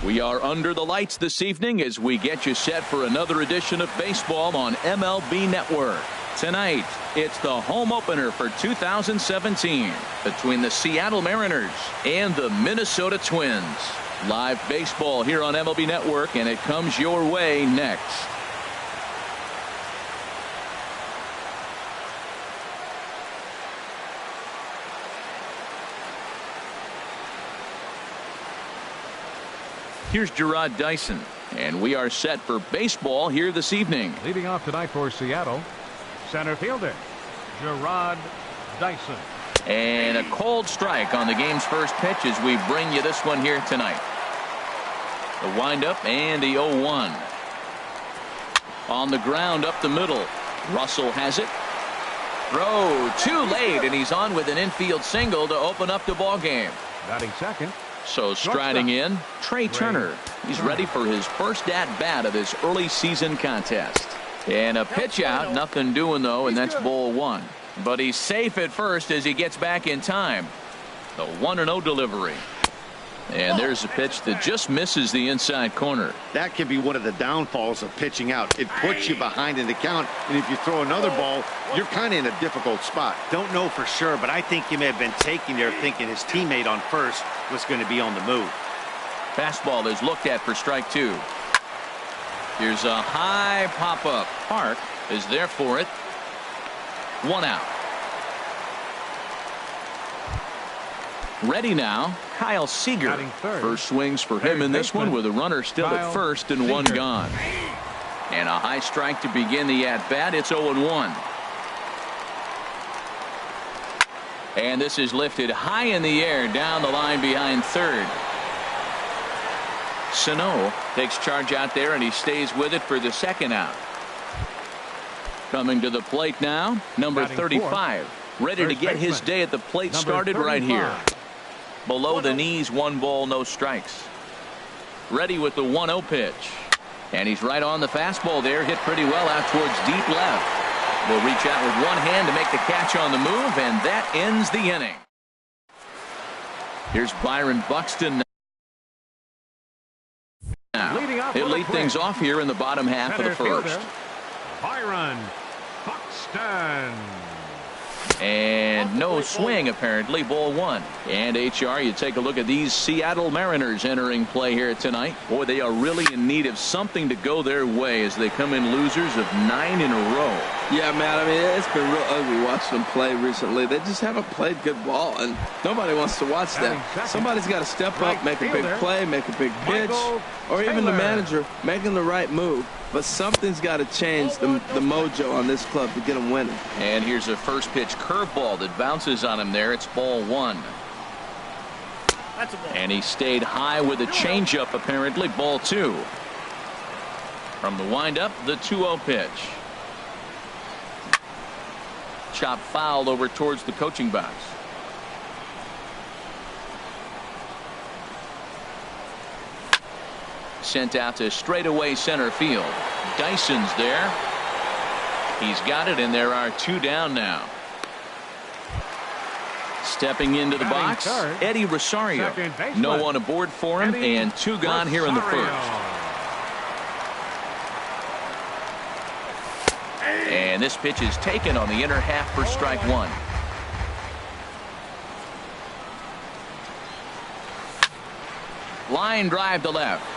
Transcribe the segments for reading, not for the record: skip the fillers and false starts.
We are under the lights this evening as we get you set for another edition of baseball on MLB Network. Tonight, it's the home opener for 2017 between the Seattle Mariners and the Minnesota Twins. Live baseball here on MLB Network, and it comes your way next. Here's Jarrod Dyson, and we are set for baseball here this evening. Leading off tonight for Seattle, center fielder Jarrod Dyson. And a cold strike on the game's first pitch as we bring you this one here tonight. The windup and the 0-1. On the ground up the middle. Russell has it. Throw too late, and he's on with an infield single to open up the ball game. Batting second. So striding in, Trey Turner. He's ready for his first at-bat of this early season contest. And a pitch out, nothing doing though, and that's ball one. But he's safe at first as he gets back in time. The 1-0 delivery. And there's a pitch that just misses the inside corner. That can be one of the downfalls of pitching out. It puts you behind in the count, and if you throw another ball, you're kind of in a difficult spot. Don't know for sure, but I think he may have been taking there thinking his teammate on first was going to be on the move. Fastball is looked at for strike two. Here's a high pop-up. Park is there for it. 1 out. Ready now, Kyle Seager. First swings for him in this one with a runner still at first and one gone. And a high strike to begin the at-bat. It's 0-1. And this is lifted high in the air down the line behind third. Sano takes charge out there, and he stays with it for the second out. Coming to the plate now, number 35. Ready to get his day at the plate started right here. Below the knees, 1 ball, no strikes. Ready with the 1-0 pitch. And he's right on the fastball there. Hit pretty well out towards deep left. Will reach out with one hand to make the catch on the move, and that ends the inning. Here's Byron Buxton now. He'll lead things off here in the bottom half of the first. Byron Buxton. And no swing, apparently. Ball one. And HR, you take a look at these Seattle Mariners entering play here tonight. Boy, they are really in need of something to go their way as they come in losers of 9 in a row. Yeah, man, I mean, it's been real ugly watching them play recently. They just haven't played good ball, and nobody wants to watch that. Somebody's got to step up, make a big play, make a big pitch, or even the manager making the right move. But something's got to change the mojo on this club to get them winning. And here's a first pitch curveball that bounces on him there. It's ball one. That's a ball. And he stayed high with a changeup, apparently. Ball two. From the windup, the 2-0 pitch. Chop fouled over towards the coaching box. Sent out to straightaway center field. Dyson's there. He's got it, and there are 2 down now. Stepping into the box, Eddie Rosario. No one aboard for him, and 2 gone here in the first. And this pitch is taken on the inner half for strike one. Line drive to left.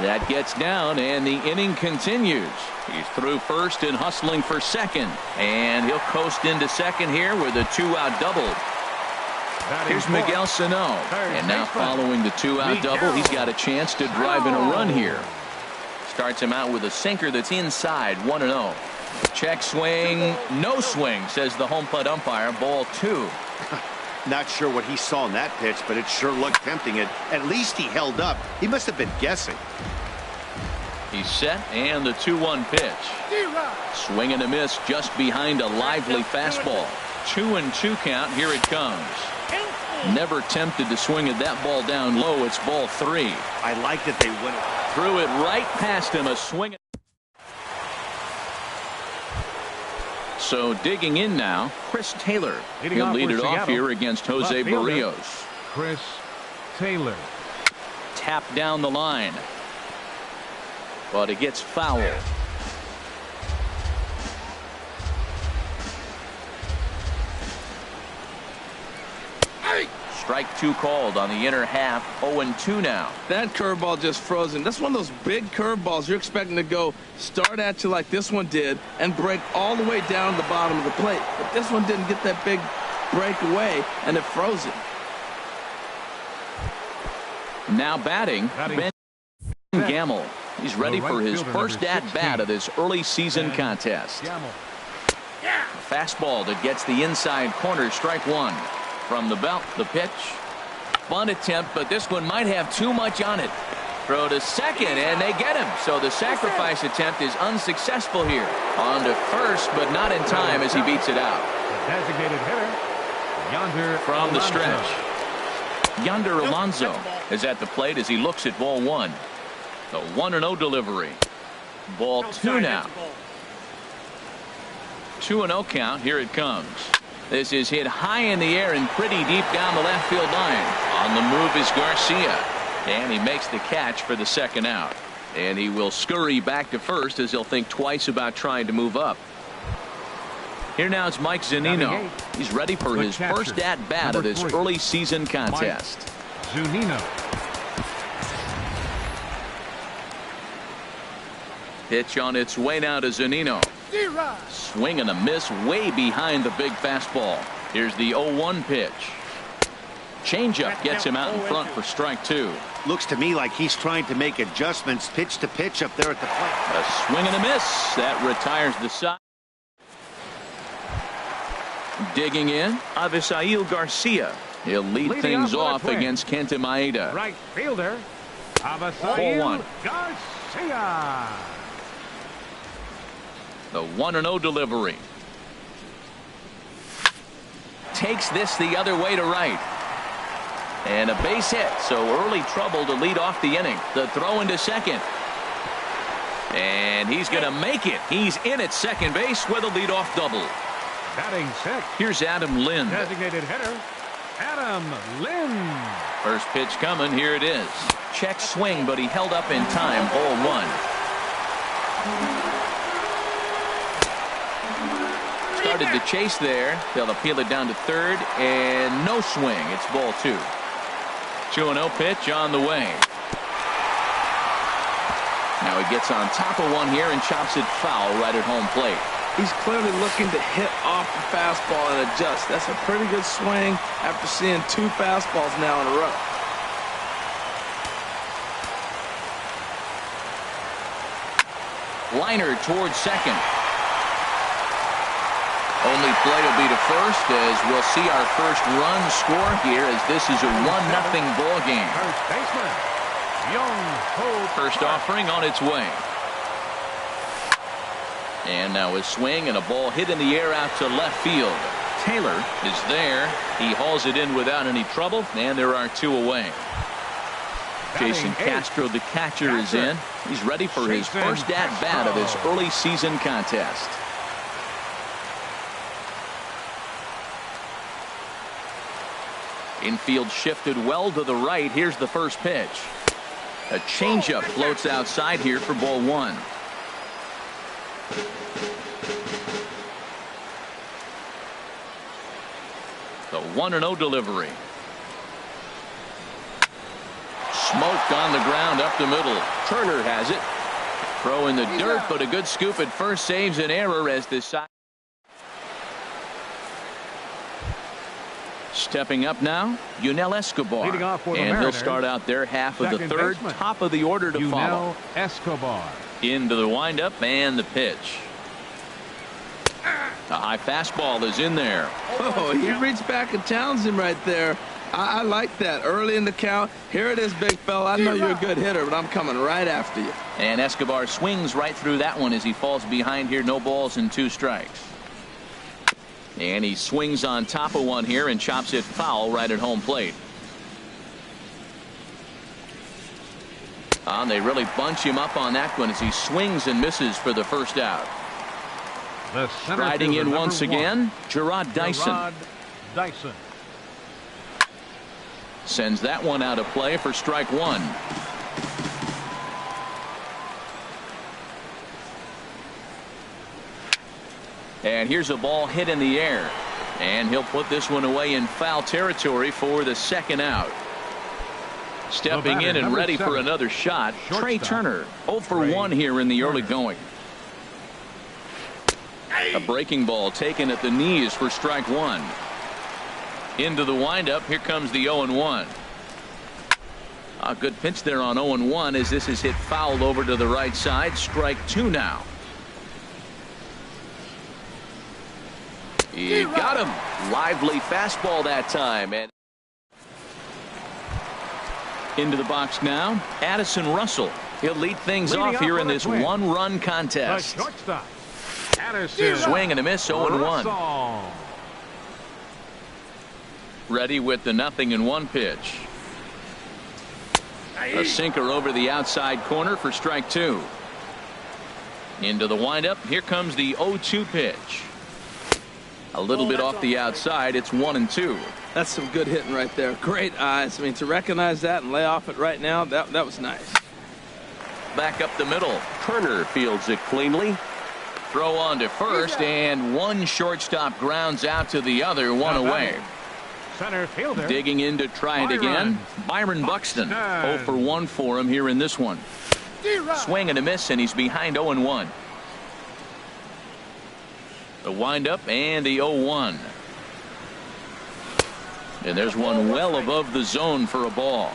That gets down, and the inning continues. He's through first and hustling for second. And he'll coast into second here with a 2-out double. Here's Miguel Sano. And now following the 2-out double, he's got a chance to drive in a run here. Starts him out with a sinker that's inside, 1-0. Check swing, no swing, says the home plate umpire. Ball 2. Not sure what he saw in that pitch, but it sure looked tempting. At least he held up. He must have been guessing. He's set, and the 2-1 pitch. Swing and a miss just behind a lively fastball. 2-2 count. Here it comes. Never tempted to swing at that ball down low. It's ball 3. I like that they went. Threw it right past him. A swing. So digging in now, Chris Taylor. He'll lead it off here against Jose Barrios. Chris Taylor. tapped down the line. But it gets fouled. Strike two called on the inner half. 0-2 now. That curveball just frozen. That's one of those big curveballs you're expecting to go start at you like this one did and break all the way down to the bottom of the plate. But this one didn't get that big break away, and it froze it. Now batting, Ben Gamel. He's ready for his first at-bat of this early season contest. Fastball that gets the inside corner, strike one. From the belt, the pitch. Bunt attempt, but this one might have too much on it. Throw to second, and they get him. So the sacrifice attempt is unsuccessful here. On to first, but not in time as he beats it out. Designated hitter, Yonder from the Alonso. stretch. Yonder Alonso is at the plate as he looks at ball one. The 1-0 delivery. Ball two now. 2-0 count. Here it comes. This is hit high in the air and pretty deep down the left field line. On the move is Garcia. And he makes the catch for the second out. And he will scurry back to first as he'll think twice about trying to move up. Here now is Mike Zunino. He's ready for his first at-bat of this early season contest. Zunino. Pitch on its way now to Zunino. Swing and a miss way behind the big fastball. Here's the 0-1 pitch. Changeup gets him out in front for strike two. Looks to me like he's trying to make adjustments pitch to pitch up there at the plate. A swing and a miss. That retires the side. Digging in, Avisail Garcia. He'll lead things off against Kenta Maeda. Right fielder, Avisail Garcia. The 1-0 delivery. Takes this the other way to right. And a base hit, so early trouble to lead off the inning. The throw into second. And he's going to make it. He's in at second base with a leadoff double. Batting sixth. Here's Adam Lind. Designated hitter, Adam Lind. First pitch coming. Here it is. Check swing, but he held up in time. 0-1. Started the chase there. They'll appeal it down to third, and no swing. It's ball two. 2-0 pitch on the way. Now he gets on top of one here and chops it foul right at home plate. He's clearly looking to hit off the fastball and adjust. That's a pretty good swing after seeing two fastballs now in a row. Liner towards second. Only play will be to first as we'll see our first run score here as this is a 1-0 ball game. First baseman, Young-Ho First offering on its way. And now a swing and a ball hit in the air out to left field. Taylor is there. He hauls it in without any trouble, and there are two away. Jason Castro, the catcher, is in. He's ready for his first at-bat of this early season contest. Infield shifted well to the right. Here's the first pitch. A changeup floats outside here for ball one. The 1-0 delivery. Smoked on the ground up the middle. Turner has it. Throw in the dirt, but a good scoop at first saves an error as this side. Stepping up now, Yunel Escobar. And he'll start out their half of the third, top of the order to follow. Escobar. Into the windup and the pitch. A high fastball is in there. Oh, he reached back and challenged him right there. I like that. Early in the count. Here it is, big fella. I know you're a good hitter, but I'm coming right after you. And Escobar swings right through that one as he falls behind here. No balls and 2 strikes. And he swings on top of one here and chops it foul right at home plate. They really bunch him up on that one as he swings and misses for the first out. Riding in once again, Jarrod Dyson. Sends that one out of play for strike one. And here's a ball hit in the air. And he'll put this one away in foul territory for the second out. Stepping in and ready for another shot, Trey Turner. 0 for 1 here in the early going. A breaking ball taken at the knees for strike one. Into the windup. Here comes the 0-1. A good pitch there on 0-1 as this is hit foul over to the right side. Strike two now. He got him. Lively fastball that time. And into the box now, Addison Russell. He'll lead things off here in this one-run contest. Swing and a miss, 0-1. Ready with the 0-1 pitch. A sinker over the outside corner for strike two. Into the windup. Here comes the 0-2 pitch. A little bit off the outside. It's 1-2. That's some good hitting right there. Great eyes. I mean, to recognize that and lay off it right now, that was nice. Back up the middle. Turner fields it cleanly. Throw on to first, and one shortstop grounds out to the other, one away. Center fielder. Digging in to try it again. Byron Buxton. 0 for 1 for him here in this one. Swing and a miss, and he's behind 0-1. The windup and the 0-1. And there's one well above the zone for a ball.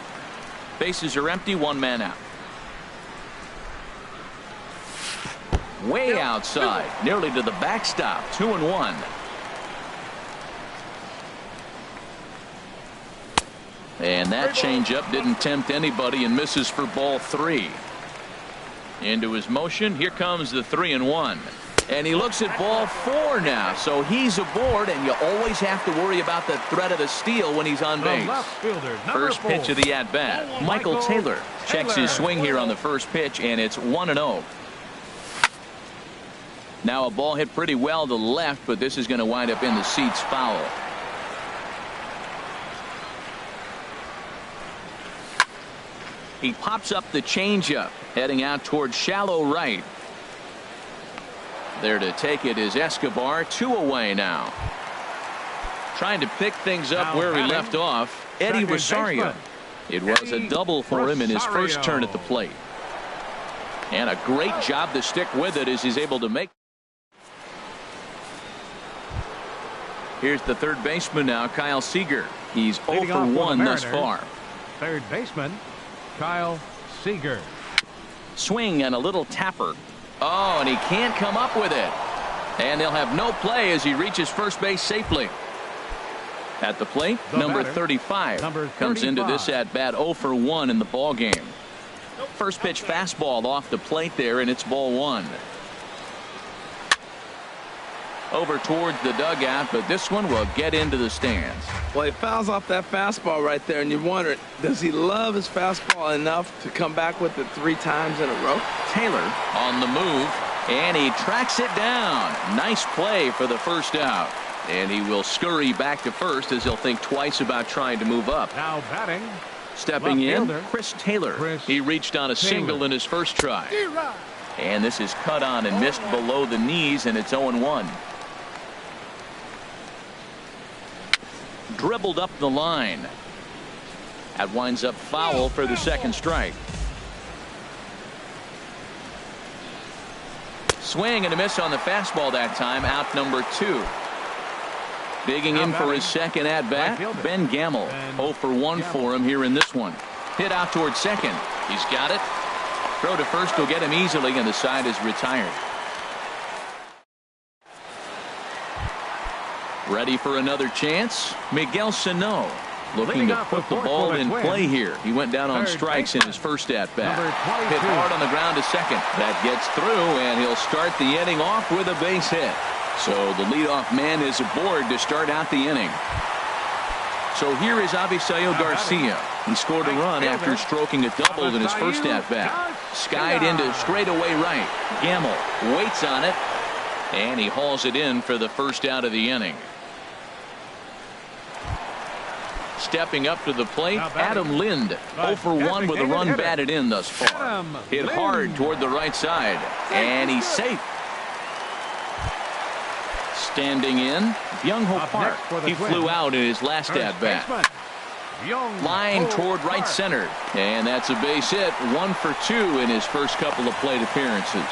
Bases are empty, one man out. Way outside, nearly to the backstop. 2-1. And that changeup didn't tempt anybody and misses for ball three. Into his motion. Here comes the 3-1. And he looks at ball four now. So he's aboard, and you always have to worry about the threat of the steal when he's on base. First pitch of the at-bat. Michael Taylor checks his swing here on the first pitch, and it's 1-0. Now a ball hit pretty well to the left, but this is going to wind up in the seats foul. He pops up the changeup, heading out towards shallow right. There to take it is Escobar. 2 away now. Trying to pick things up where he left off. Eddie Rosario. It was a double for him in his first turn at the plate. And a great job to stick with it as he's able to make. Here's the third baseman now, Kyle Seager. He's 0 for 1 thus far. Third baseman, Kyle Seager. Swing and a little tapper. Oh, and he can't come up with it. And they'll have no play as he reaches first base safely. At the plate, number 35 comes into this at bat 0 for 1 in the ball game. First pitch fastball off the plate there, and it's ball one. Over towards the dugout, but this one will get into the stands. Well, he fouls off that fastball right there, and you wonder, does he love his fastball enough to come back with it 3 times in a row? Taylor on the move, and he tracks it down. Nice play for the first out. And he will scurry back to first as he'll think twice about trying to move up. Now batting. Stepping in, Chris Taylor. He reached on a single in his first try. And this is cut on and missed below the knees, and it's 0-1. Dribbled up the line. That winds up foul for the second strike. Swing and a miss on the fastball that time. Out number 2. Digging in for his second at bat, Ben Gamel. 0 for 1 for him here in this one. Hit out towards second. He's got it. Throw to first will get him easily, and the side is retired. Ready for another chance. Miguel Sano looking to put the ball in play here. He went down on strikes in his first at bat. Hit hard on the ground to second. That gets through, and he'll start the inning off with a base hit. So the leadoff man is aboard to start out the inning. So here is Avisail Garcia. He scored a run after stroking a double in his first at bat. Skied into straightaway right. Gamel waits on it, and he hauls it in for the first out of the inning. Stepping up to the plate, Adam Lind. 0 for 1 with a run batted in thus far. Hit hard toward the right side, and he's safe. Standing in, Byung-Ho Park. He flew out in his last at-bat. Line toward right center, and that's a base hit. 1 for 2 in his first couple of plate appearances.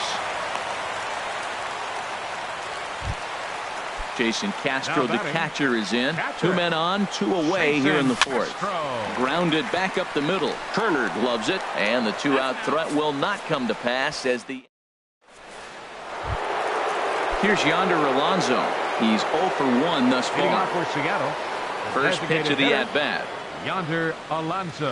Jason Castro, the catcher, is in. 2 men on, 2 away here in the 4th. Grounded back up the middle. Turner gloves it, and the 2-out threat will not come to pass as the... Here's Yonder Alonso. He's 0 for 1 thus far. First pitch of the at-bat. Yonder Alonso.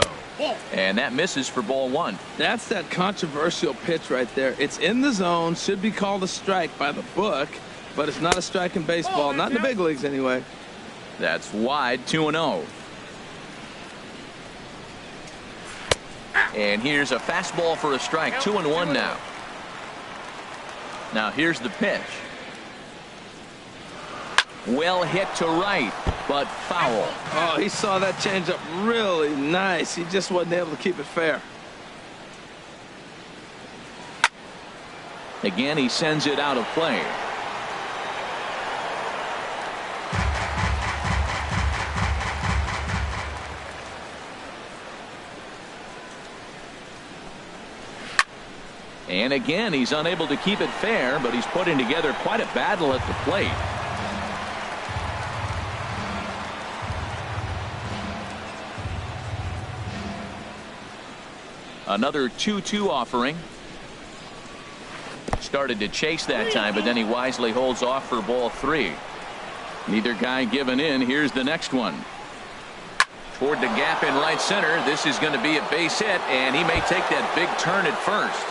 And that misses for ball 1. That's that controversial pitch right there. It's in the zone, should be called a strike by the book, but it's not a strike in baseball, not in the big leagues anyway. That's wide, 2-0. And here's a fastball for a strike, 2-1 now. Now here's the pitch. Well hit to right, but foul. Oh, he saw that changeup really nice. He just wasn't able to keep it fair. Again, he sends it out of play. And again, he's unable to keep it fair, but he's putting together quite a battle at the plate. Another 2-2 offering. Started to chase that time, but then he wisely holds off for ball 3. Neither guy giving in. Here's the next one. Toward the gap in right center. This is going to be a base hit, and he may take that big turn at first.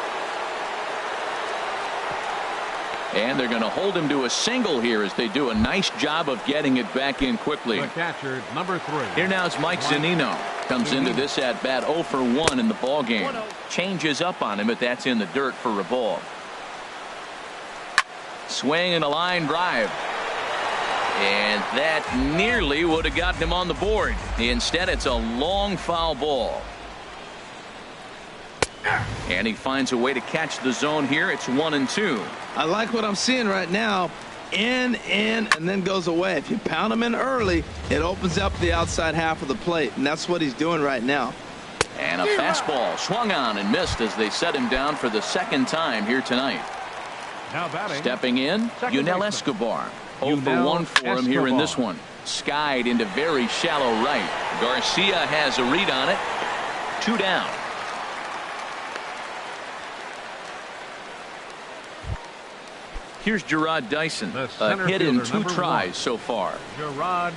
And they're going to hold him to a single here as they do a nice job of getting it back in quickly. The catcher, number 3. Here now is Mike Zunino. Comes into this at bat 0 for 1 in the ball game. Changes up on him, but that's in the dirt for a ball. Swing and a line drive. And that nearly would have gotten him on the board. Instead, it's a long foul ball. And he finds a way to catch the zone here. It's 1-2. I like what I'm seeing right now. In, and then goes away. If you pound him in early, it opens up the outside half of the plate, and that's what he's doing right now. And a fastball swung on and missed as they set him down for the second time here tonight. Now batting. Stepping in, Yunel Escobar. 0 for 1 for him here in this one. Skied into very shallow right. Garcia has a read on it. 2 down. Here's Jarrod Dyson. A hit in 2 tries so far. Jarrod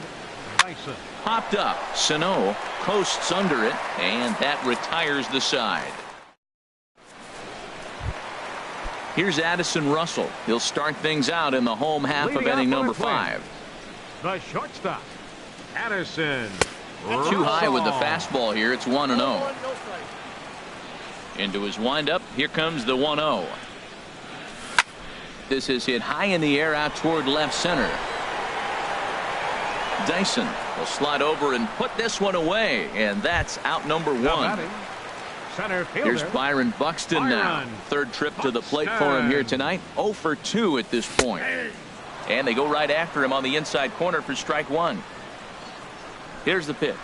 Dyson. Popped up. Sano coasts under it, and that retires the side. Here's Addison Russell. He'll start things out in the home half of inning number 5. The shortstop, Addison Russell. Too high with the fastball here. It's 1-0. Into his windup. Here comes the 1-0. This is hit high in the air out toward left center. Dyson will slide over and put this one away, and that's out number 1. Here's Byron Buxton now. Third trip to the plate for him here tonight. 0 for 2 at this point. And they go right after him on the inside corner for strike 1. Here's the pitch.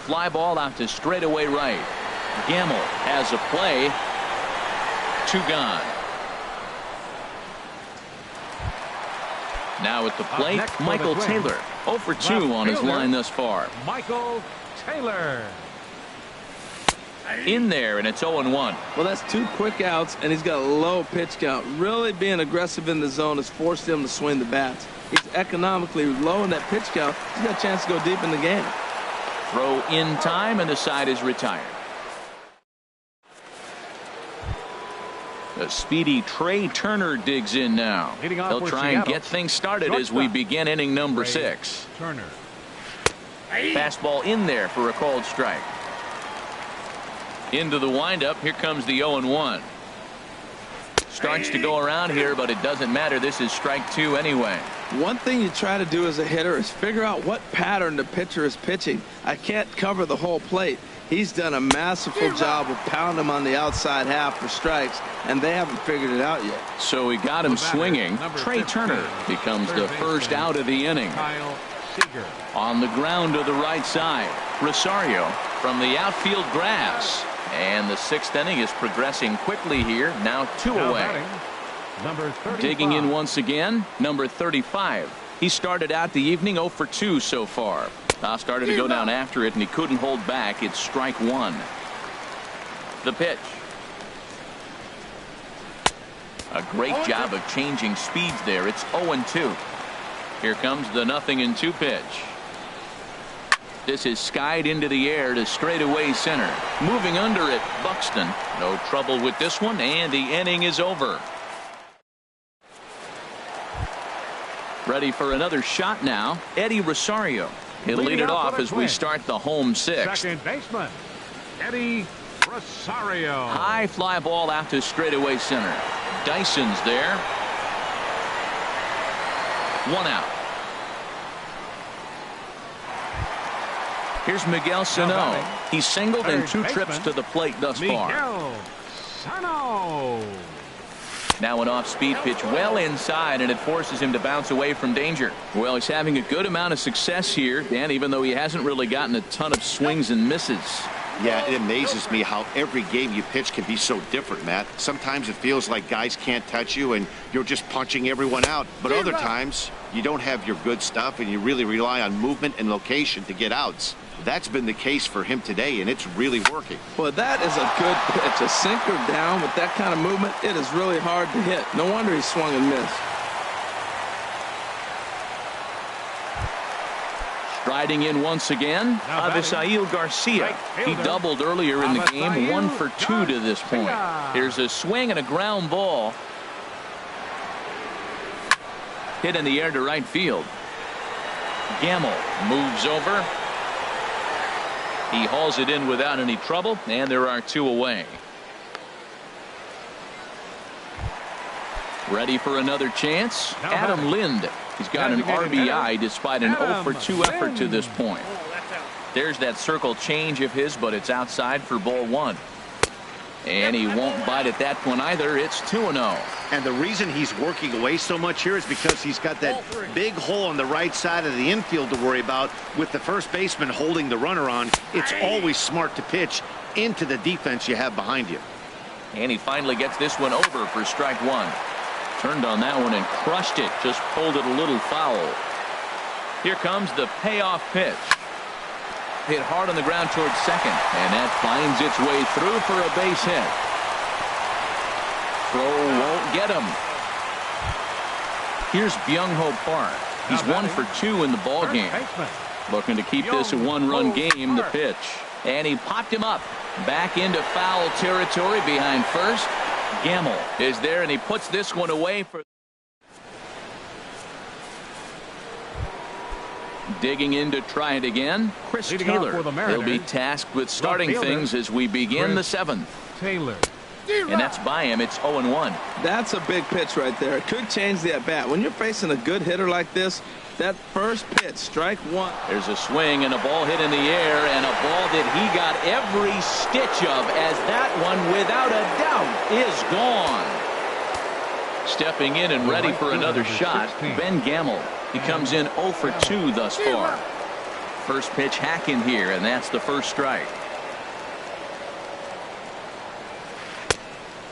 Fly ball out to straightaway right. Gamble has a play. 2 gone. Now at the plate, Michael Taylor. 0 for 2 on his line thus far. Michael Taylor. In there, and it's 0-1. Well, that's 2 quick outs, and he's got a low pitch count. Really being aggressive in the zone has forced him to swing the bats. He's economically low in that pitch count. He's got a chance to go deep in the game. Throw in time, and the side is retired. The speedy Trey Turner digs in now. They'll try and get things started as we begin inning number 6. Turner. Fastball in there for a called strike. Into the windup. Here comes the 0-1. Starts to go around here, but it doesn't matter. This is strike 2 anyway. One thing you try to do as a hitter is figure out what pattern the pitcher is pitching. I can't cover the whole plate. He's done a masterful job of pounding him on the outside half for strikes, and they haven't figured it out yet. So he got him swinging. Trey Turner becomes the first out of the inning. On the ground to the right side, Rosario from the outfield grass. And the 6th inning is progressing quickly here. Now 2 away. Digging in once again, number 35. He started out the evening 0 for 2 so far. Started to go down after it, and he couldn't hold back. It's strike 1. The pitch. A great job of changing speeds there. It's 0-2. Here comes the 0-2 pitch. This is skied into the air to straightaway center. Moving under it, Buxton. No trouble with this one, and the inning is over. Ready for another shot now, Eddie Rosario. He'll lead it off as we start the home 6th. Second baseman, Eddie Rosario. High fly ball out to straightaway center. Dyson's there. 1 out. Here's Miguel Sano. He's singled in 2 trips to the plate thus far. Miguel Sano. Now an off-speed pitch well inside, and it forces him to bounce away from danger. Well, he's having a good amount of success here, Dan, even though he hasn't really gotten a ton of swings and misses. Yeah, it amazes me how every game you pitch can be so different, Matt. Sometimes it feels like guys can't touch you and you're just punching everyone out. But other times you don't have your good stuff and you really rely on movement and location to get outs. That's been the case for him today, and it's really working. Well, that is a good pitch. A sinker down with that kind of movement, it is really hard to hit. No wonder he swung and missed. Striding in once again, Avisail Garcia. He doubled earlier in the game, 1 for 2 to this point. Here's a swing and a ground ball. Hit in the air to right field. Gamble moves over. He hauls it in without any trouble, and there are 2 away. Ready for another chance? Adam Lind. He's got an RBI despite an 0 for 2 effort to this point. There's that circle change of his, but it's outside for ball 1. And he won't bite at that one either. It's 2-0. And the reason he's working away so much here is because he's got that big hole on the right side of the infield to worry about. With the first baseman holding the runner on, it's always smart to pitch into the defense you have behind you. And he finally gets this one over for strike 1. Turned on that one and crushed it. Just pulled it a little foul. Here comes the payoff pitch. Hit hard on the ground towards second, and that finds its way through for a base hit. Throw won't get him. Here's Byung-Ho Park. He's 1 for 2 in the ball game. Looking to keep this a 1-run game. The pitch, and he popped him up back into foul territory behind first. Gamble is there, and he puts this one away for. Digging in to try it again, Chris Taylor. He'll be tasked with starting things as we begin the 7th. Taylor. And that's by him. It's 0-1. That's a big pitch right there. It could change the at-bat. When you're facing a good hitter like this, that first pitch, strike 1. There's a swing and a ball hit in the air, and a ball that he got every stitch of, as that one, without a doubt, is gone. Stepping in and ready for another shot, Ben Gamble. He comes in 0 for 2 thus far. First pitch hack in here, and that's the first strike.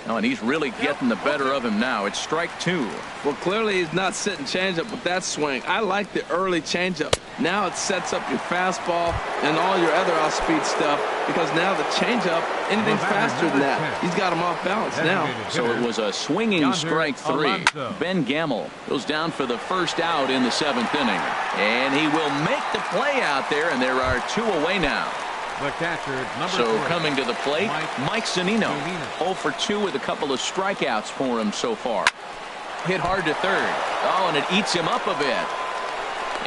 Oh, and he's really getting the better of him now. It's strike 2. Well, clearly he's not sitting changeup with that swing. I like the early changeup. Now it sets up your fastball and all your other off-speed stuff, because now the changeup, anything faster than that, he's got him off balance now. So it was a swinging strike 3. Ben Gamble goes down for the first out in the 7th inning. And he will make the play out there, and there are 2 away now. The catcher, number 3. Coming to the plate, Mike Zunino. 0 for 2 with a couple of strikeouts for him so far. Hit hard to third. Oh, and it eats him up a bit.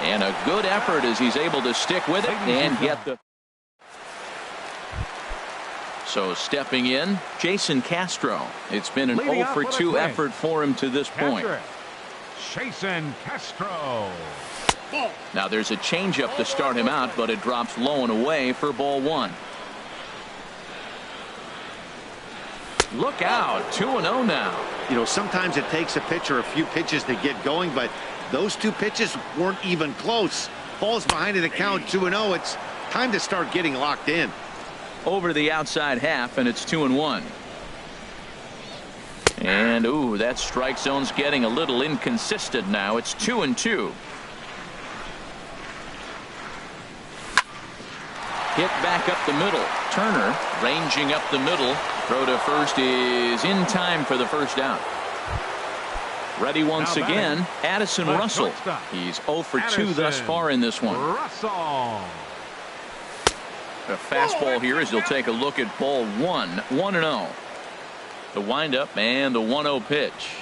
And a good effort as he's able to stick with it and get the. So stepping in, Jason Castro. It's been an 0 for 2 effort for him to this point. Jason Castro. Now there's a changeup to start him out, but it drops low and away for ball one. Look out, 2-0 now. You know, sometimes it takes a pitcher a few pitches to get going, but those two pitches weren't even close. Ball's behind in the count, 2-0. It's time to start getting locked in. Over the outside half, and it's 2-1. And, ooh, that strike zone's getting a little inconsistent now. It's 2-2. Hit back up the middle. Turner ranging up the middle. Throw to first is in time for the first out. Ready once again, Addison Russell. He's 0 for 2 thus far in this one. Russell. A fastball here as he'll take a look at ball one. 1-0. The windup and the 1-0 pitch.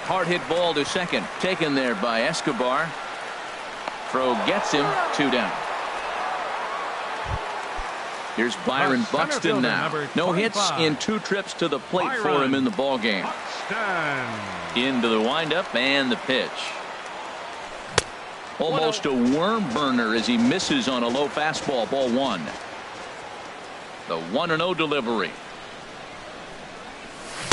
Hard hit ball to second. Taken there by Escobar. Throw gets him. 2 down. Here's Byron Buxton now. No hits in 2 trips to the plate for him in the ball game. Into the windup and the pitch. Almost a worm burner as he misses on a low fastball. Ball one. The 1-0 delivery.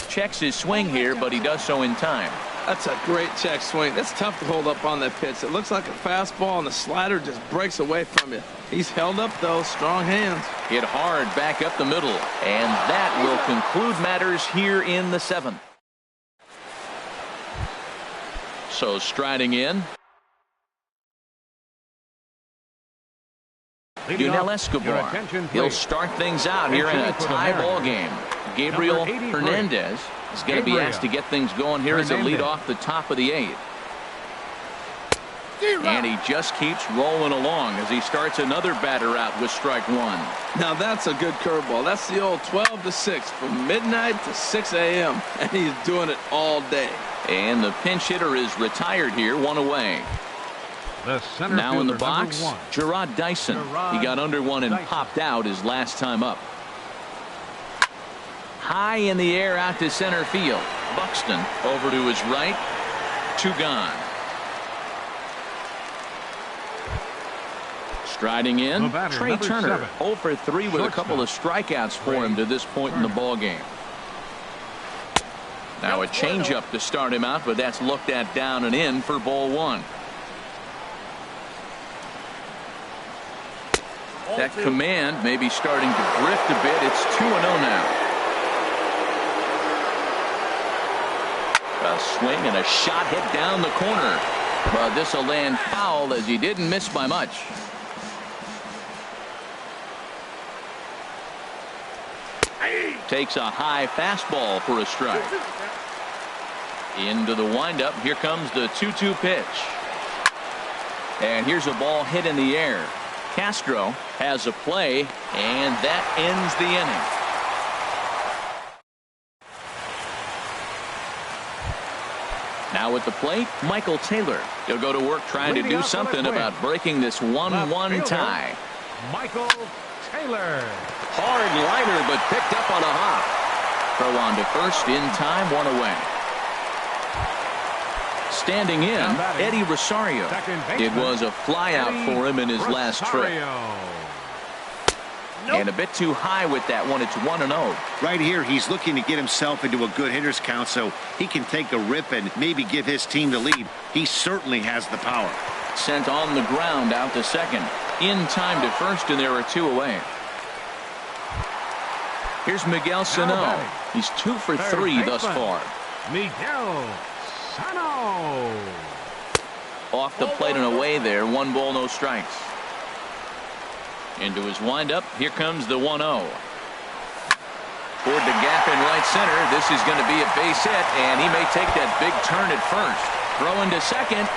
Checks his swing here, but he does so in time. That's a great check swing. That's tough to hold up on that pitch. It looks like a fastball, and the slider just breaks away from you. He's held up, though. Strong hands. Hit hard back up the middle. And that will conclude matters here in the 7th. So striding in. Yunel Escobar. He'll start things out here in a tie ball game. Gabriel Hernandez is going to be asked to get things going here as a lead off the top of the 8th. And he just keeps rolling along as he starts another batter out with strike one. Now that's a good curveball. That's the old 12 to 6 from midnight to 6 a.m. and he's doing it all day. And the pinch hitter is retired here, 1 away. Now in the box, Jarrod Dyson. He got under one and popped out his last time up. High in the air out to center field. Buxton over to his right. 2 gone. Striding in, Trey Turner. 0 for 3 with a couple of strikeouts for him to this point in the ball game. Now a changeup to start him out, but that's looked at down and in for ball one. That command may be starting to drift a bit. It's 2-0 now. A swing and a shot hit down the corner. But this will land foul as he didn't miss by much. Takes a high fastball for a strike. Into the windup. Here comes the 2-2 pitch. And here's a ball hit in the air. Castro has a play, and that ends the inning. Now at the plate, Michael Taylor. He'll go to work trying to do something about breaking this 1-1 tie. Michael Taylor. Hard liner, but picked up on a hop. Throw on to first in time, 1 away. Standing in, Eddie Rosario. It was a flyout for him in his last trip. And a bit too high with that one. It's 1-0. Right here, he's looking to get himself into a good hitter's count so he can take a rip and maybe give his team the lead. He certainly has the power. Sent on the ground out to second. In time to first, and there are 2 away. Here's Miguel Sano. He's 2 for 3 thus far. Miguel Sano. Off the plate and away there. 1 ball, no strikes. Into his windup. Here comes the 1-0. Toward the gap in right center. This is going to be a base hit, and he may take that big turn at first. Throwing to second.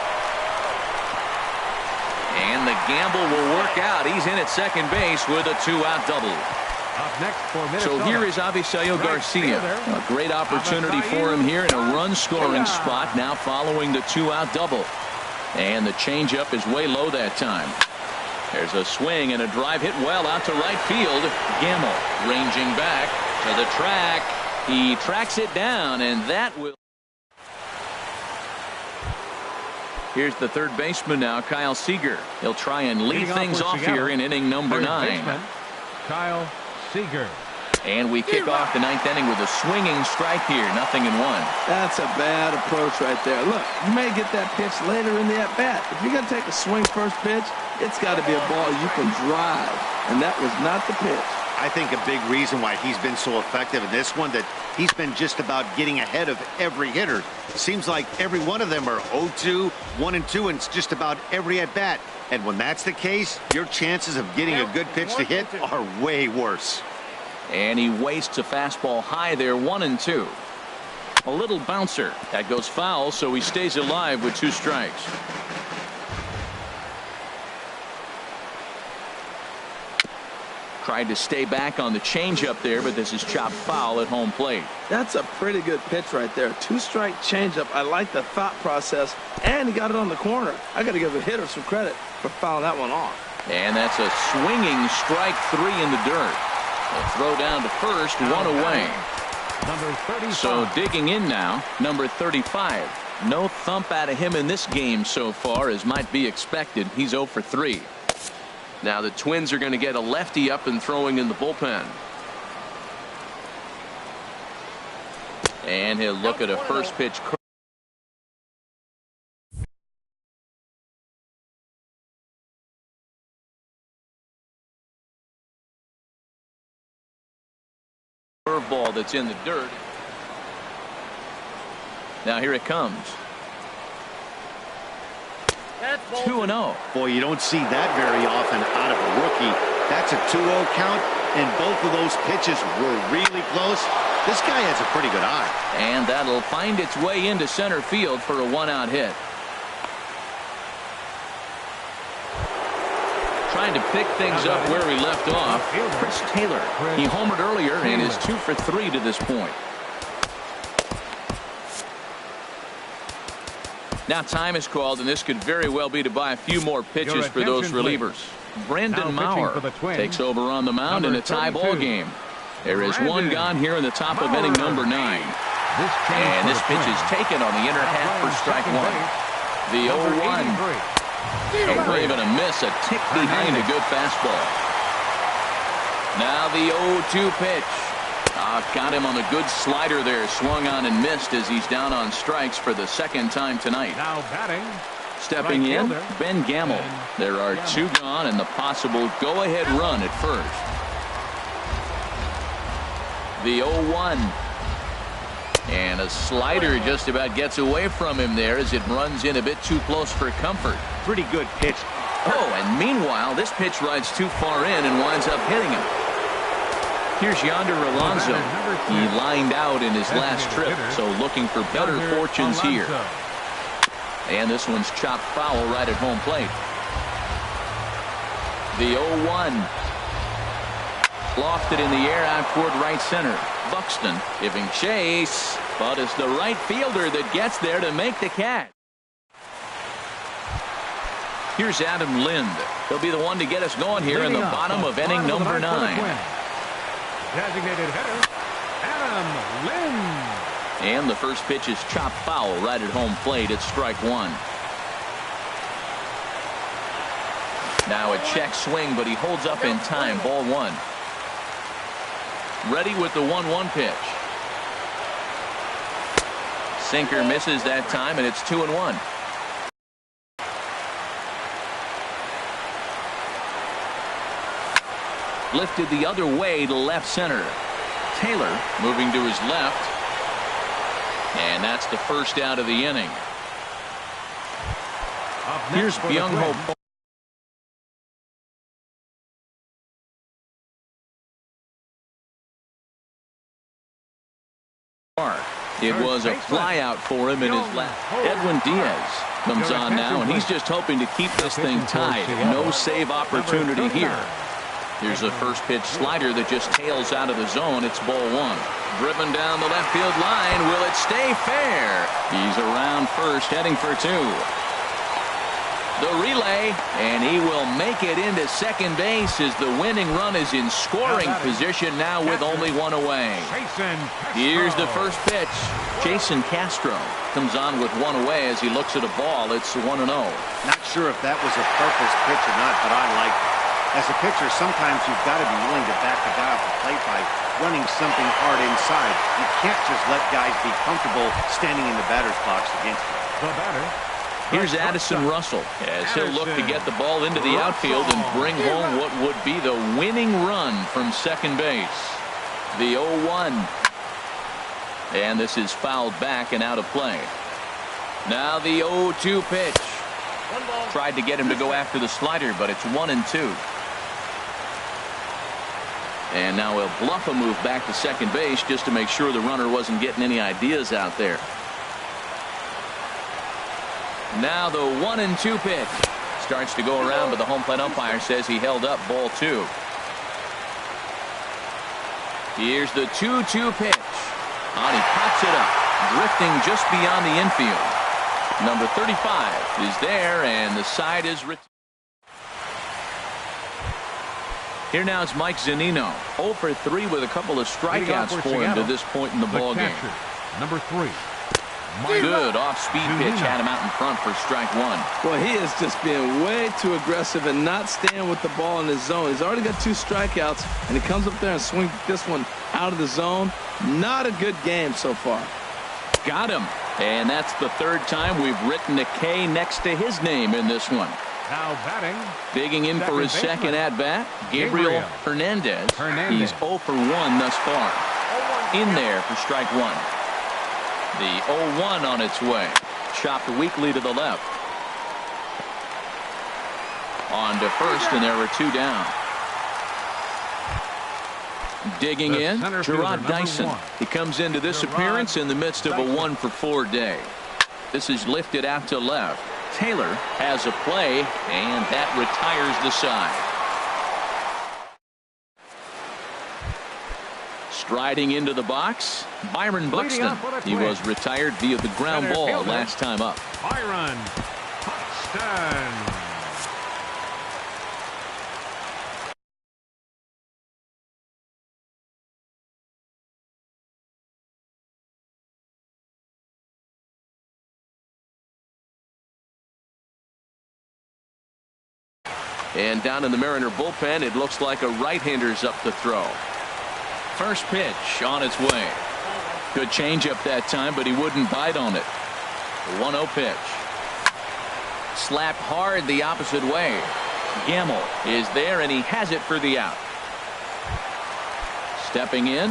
And the gamble will work out. He's in at second base with a 2-out double. Up next for Minnesota. So here is Avisaíl Garcia. A great opportunity for him here in a run-scoring spot now following the 2-out double. And the changeup is way low that time. There's a swing and a drive hit well out to right field. Gamble ranging back to the track. He tracks it down, and that will... Here's the third baseman now, Kyle Seager. He'll try and lead things off here in inning number 9. Kyle Seager. And we kick off the 9th inning with a swinging strike here. 0-1. That's a bad approach right there. Look, you may get that pitch later in the at-bat. If you're going to take a swing first pitch, it's got to be a ball you can drive. And that was not the pitch. I think a big reason why he's been so effective in this one, that he's been just about getting ahead of every hitter. Seems like every one of them are 0-2, 1-2, and it's just about every at-bat. And when that's the case, your chances of getting a good pitch to hit are way worse. And he wastes a fastball high there, 1-2. A little bouncer. That goes foul, so he stays alive with 2 strikes. Tried to stay back on the changeup there, but this is chopped foul at home plate. That's a pretty good pitch right there. 2-strike changeup. I like the thought process, and he got it on the corner. I got to give the hitter some credit for fouling that one off. And that's a swinging strike 3 in the dirt. A throw down to first, 1 away. Number 35. So digging in now, number 35. No thump out of him in this game so far, as might be expected. He's 0 for 3. Now the Twins are going to get a lefty up and throwing in the bullpen. And he'll look at a first pitch. Curveball that's in the dirt. Now here it comes. 2-0. Boy, you don't see that very often out of a rookie. That's a 2-0 count, and both of those pitches were really close. This guy has a pretty good eye. And that'll find its way into center field for a 1-out hit. Trying to pick things up where he left off. Chris Taylor. He homered earlier and is 2 for 3 to this point. Now time is called, and this could very well be to buy a few more pitches for those relievers. Brandon Maurer takes over on the mound in a tie ball game. There is one gone here in the top of inning number 9. And this pitch is taken on the inner half for strike 1. The 0-1. Don't even a miss, a tick behind a good fastball. Now the 0-2 pitch. Got him on a good slider there, swung on and missed as he's down on strikes for the second time tonight. Now batting. Stepping in, Ben Gamel. There are 2 gone and the possible go-ahead run at first. The 0-1. And a slider just about gets away from him there as it runs in a bit too close for comfort. Pretty good pitch. Oh, and meanwhile, this pitch rides too far in and winds up hitting him. Here's Yonder Alonso. He lined out in his last trip, so looking for better fortunes here. And this one's chopped foul right at home plate. The 0-1. Lofted in the air out toward right center. Buxton giving chase, but it's the right fielder that gets there to make the catch. Here's Adam Lind. He'll be the one to get us going here in the bottom of inning number 9. Designated hitter, Adam Lind. And the first pitch is chopped foul right at home plate. It's strike 1. Now a check swing, but he holds up in time. Ball 1. Ready with the 1-1 pitch. Sinker misses that time, and it's 2-1. Lifted the other way to left center. Taylor moving to his left. And that's the first out of the inning. Here's Byung-Ho Park. It was a flyout for him in his left. Edwin Diaz comes on now, and he's just hoping to keep this thing tied. No save opportunity here. Here's a first pitch slider that just tails out of the zone. It's ball 1. Driven down the left field line. Will it stay fair? He's around first, heading for 2. The relay, and he will make it into second base as the winning run is in scoring position now with only one away. Here's the first pitch. Jason Castro comes on with one away as he looks at a ball. It's 1-0. Not sure if that was a purpose pitch or not, but I like it. As a pitcher, sometimes you've got to be willing to back the guy off the plate by running something hard inside. You can't just let guys be comfortable standing in the batter's box against you. The batter. Here's Addison Russell as he'll look to get the ball into the outfield and bring home what would be the winning run from second base. The 0-1. And this is fouled back and out of play. Now the 0-2 pitch. Tried to get him to go after the slider, but it's 1-2. And now he'll bluff a move back to second base just to make sure the runner wasn't getting any ideas out there. Now the 1-2 pitch starts to go around, but the home plate umpire says he held up ball 2. Here's the 2-2 pitch. And he pops it up, drifting just beyond the infield. Number 35 is there, and the side is retired. Here now is Mike Zunino, 0 for 3 with a couple of strikeouts for him to this point in the ball game. Number 3. Good off-speed pitch had him out in front for strike 1. Well, he is just being way too aggressive and not staying with the ball in his zone. He's already got 2 strikeouts, and he comes up there and swings this one out of the zone. Not a good game so far. Got him. And that's the 3rd time we've written a K next to his name in this one. Now batting. Digging in for his second at-bat, Gabriel Hernandez. He's 0 for 1 thus far. In there for strike 1. The 0-1 on its way. Chopped weakly to the left. On to first, and there are 2 down. Digging in, Gerard Dyson. He comes into this appearance in the midst of a 1 for 4 day. This is lifted out to left. Taylor has a play, and that retires the side. Striding into the box, Byron Buxton. He was retired via the ground ball last time up. Byron Buxton. And down in the Mariner bullpen, it looks like a right-hander's up to throw. First pitch on its way. Good changeup that time, but he wouldn't bite on it. 1-0 pitch. Slapped hard the opposite way. Gamble is there, and he has it for the out. Stepping in.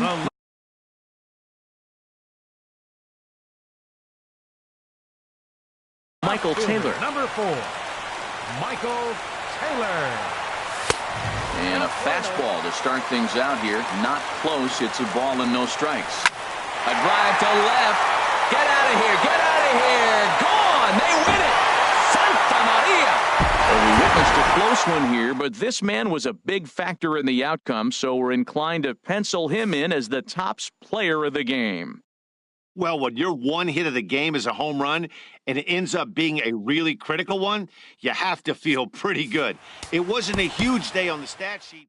Michael Taylor. Number 4. Michael Taylor. And a fastball to start things out here. Not close. It's a ball and no strikes. A drive to left. Get out of here. Get out of here. Gone. They win it. Santa Maria. Well, we witnessed a close one here, but this man was a big factor in the outcome, so we're inclined to pencil him in as the top player of the game. Well, when your one hit of the game is a home run and it ends up being a really critical one, you have to feel pretty good. It wasn't a huge day on the stat sheet.